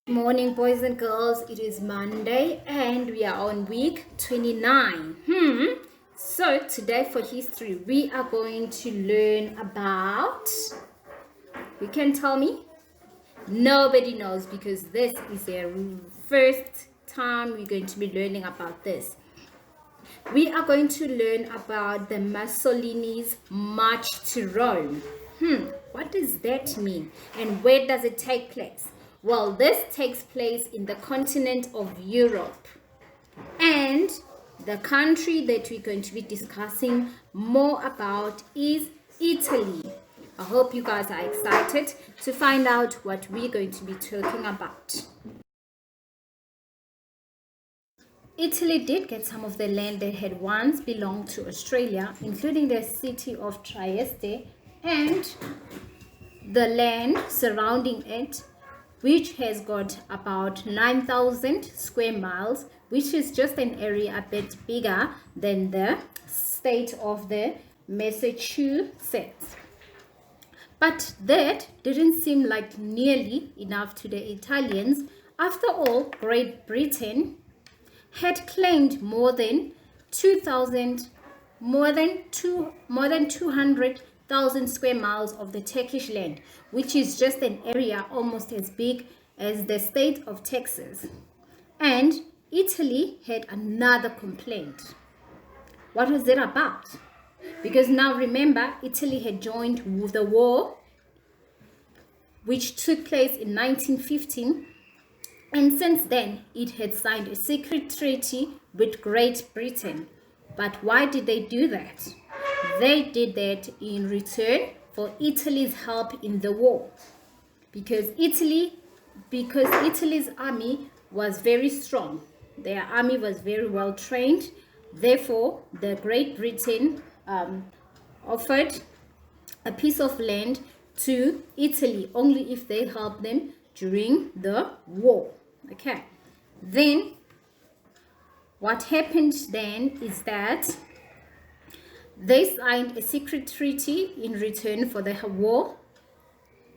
Morning, boys and girls. It is Monday and we are on week 29. So today for history we are going to learn about, you can tell me? Nobody knows, because this is the first time we're going to be learning about this. We are going to learn about the Mussolini's march to Rome. What does that mean, and where does it take place? Well, this takes place in the continent of Europe, and the country that we're going to be discussing more about is Italy. I hope you guys are excited to find out what we're going to be talking about. Italy did get some of the land that had once belonged to Australia, including the city of Trieste and the land surrounding it, which has got about 9,000 square miles, which is just an area a bit bigger than the state of the Massachusetts. But that didn't seem like nearly enough to the Italians. After all, Great Britain had claimed more than 200,000 square miles of the Turkish land, which is just an area almost as big as the state of Texas. And Italy had another complaint. What was it about? Because now remember, Italy had joined the war, which took place in 1915. And since then, it had signed a secret treaty with Great Britain. But why did they do that? They did that in return for Italy's help in the war. Because Italy's army was very strong. Their army was very well trained. Therefore, the Great Britain offered a piece of land to Italy only if they helped them during the war. Okay, then what happened then is that they signed a secret treaty in return for the war.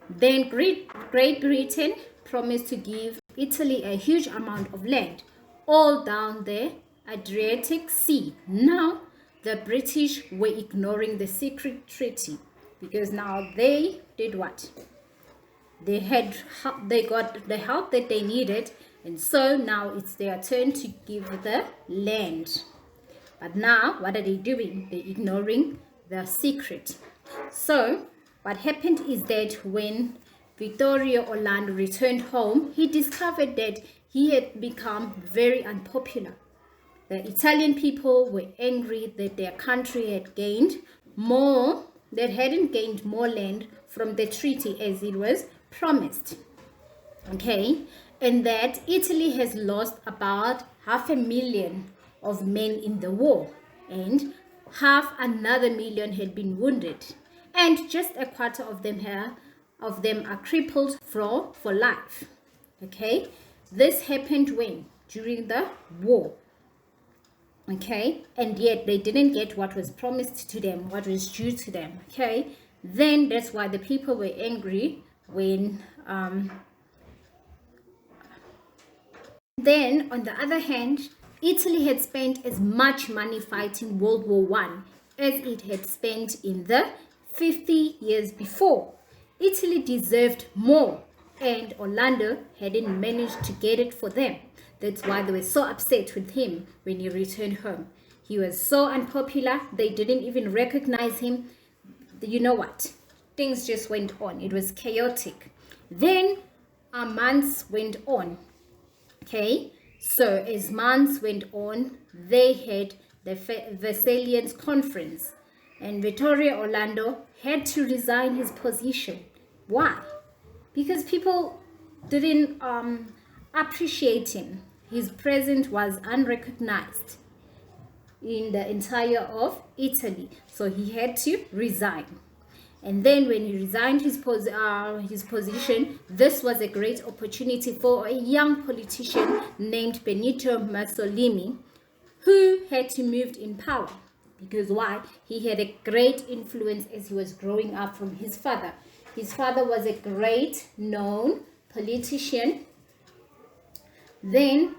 Then Great Britain promised to give Italy a huge amount of land all down the Adriatic Sea. Now the British were ignoring the secret treaty, because now they did what? They got the help that they needed, and so now it's their turn to give the land. But now what are they doing? They're ignoring the secret. So what happened is that when Vittorio Orlando returned home, he discovered that he had become very unpopular. The Italian people were angry that their country had hadn't gained more land from the treaty as it was promised. Okay, and that Italy has lost about 500,000 of men in the war, and another 500,000 had been wounded, and just a quarter of them are crippled for life. Okay, this happened when? During the war. Okay, and yet they didn't get what was promised to them, what was due to them. Okay, then that's why the people were angry when then on the other hand, Italy had spent as much money fighting World War I as it had spent in the 50 years before. Italy deserved more, and Orlando hadn't managed to get it for them. That's why they were so upset with him when he returned home. He was so unpopular, they didn't even recognize him. You know what? Things just went on. It was chaotic. Then months went on. Okay, so as months went on, they had the Versailles Conference, and Vittorio Orlando had to resign his position. Why? Because people didn't appreciate him. His presence was unrecognized in the entire of Italy, so he had to resign. And then when he resigned his position, this was a great opportunity for a young politician named Benito Mussolini, who had to move in power. Because why? He had a great influence as he was growing up from his father. His father was a great known politician Then,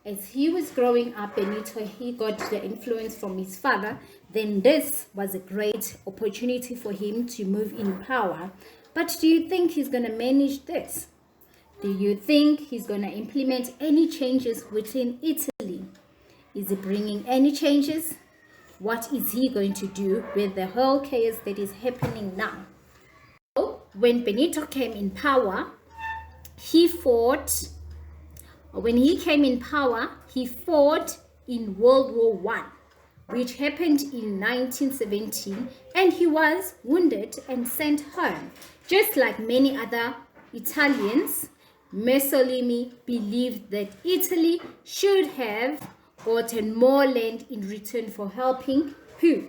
as he was growing up, Benito, he got the influence from his father. Then this was a great opportunity for him to move in power. But do you think he's going to manage this? Do you think he's going to implement any changes within Italy? Is he bringing any changes? What is he going to do with the whole chaos that is happening now? So, when Benito came in power, when he came in power, he fought in World War One, which happened in 1917, and he was wounded and sent home. Just like many other Italians, Mussolini believed that Italy should have gotten more land in return for helping who?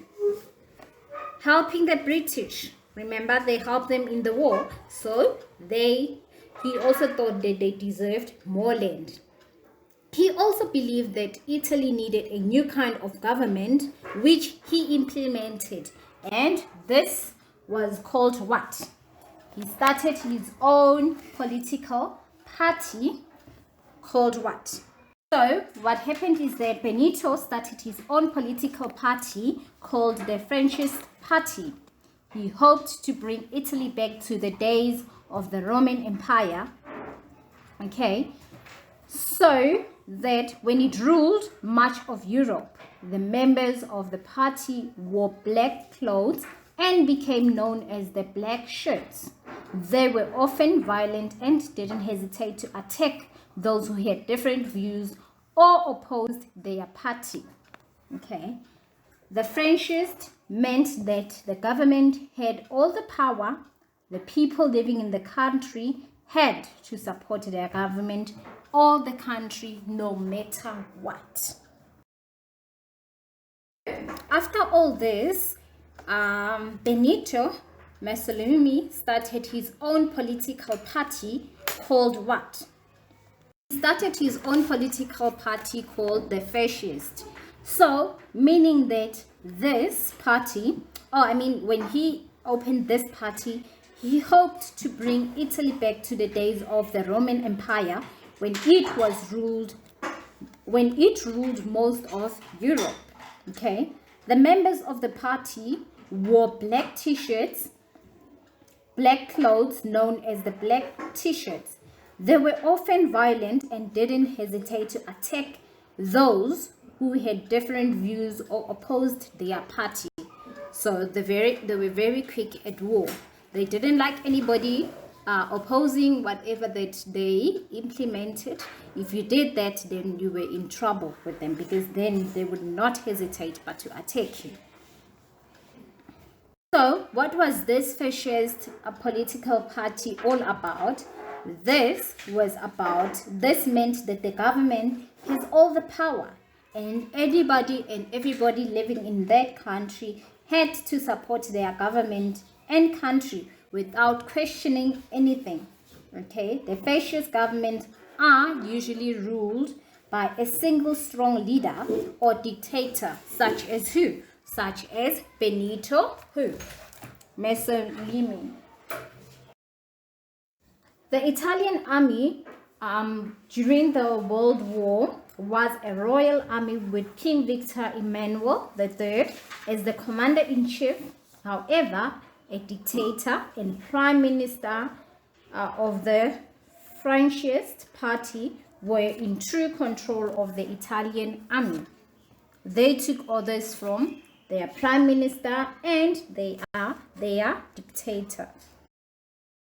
Helping the British. Remember, they helped them in the war, so he also thought that they deserved more land. He also believed that Italy needed a new kind of government, which he implemented, and this was called what? He started his own political party called what? So what happened is that Benito started his own political party called the Franchist Party. He hoped to bring Italy back to the days of the Roman Empire, okay, so that when it ruled much of Europe, the members of the party wore black clothes and became known as the Black Shirts. They were often violent and didn't hesitate to attack those who had different views or opposed their party. Okay. The Franchist meant that the government had all the power. The people living in the country had to support their government or the country no matter what. After all this, Benito Mussolini started his own political party called what? He started his own political party called the Fascist. So, meaning that this party, when he opened this party, he hoped to bring Italy back to the days of the Roman Empire when it ruled most of Europe. Okay, the members of the party wore black t-shirts, black clothes known as the Black T-shirts. They were often violent and didn't hesitate to attack those who had different views or opposed their party. So they were very quick at war. They didn't like anybody opposing whatever that they implemented. If you did that, then you were in trouble with them, because then they would not hesitate but to attack you. So what was this fascist political party all about? This meant that the government has all the power, and everybody living in that country had to support their government and country without questioning anything. Okay, the fascist governments are usually ruled by a single strong leader or dictator, such as who? Such as Benito Mussolini. The Italian army during the World War was a royal army with King Victor Emmanuel III as the commander-in-chief. However, a dictator and prime minister of the Franchist party were in true control of the Italian army. They took orders from their prime minister and they are their dictator.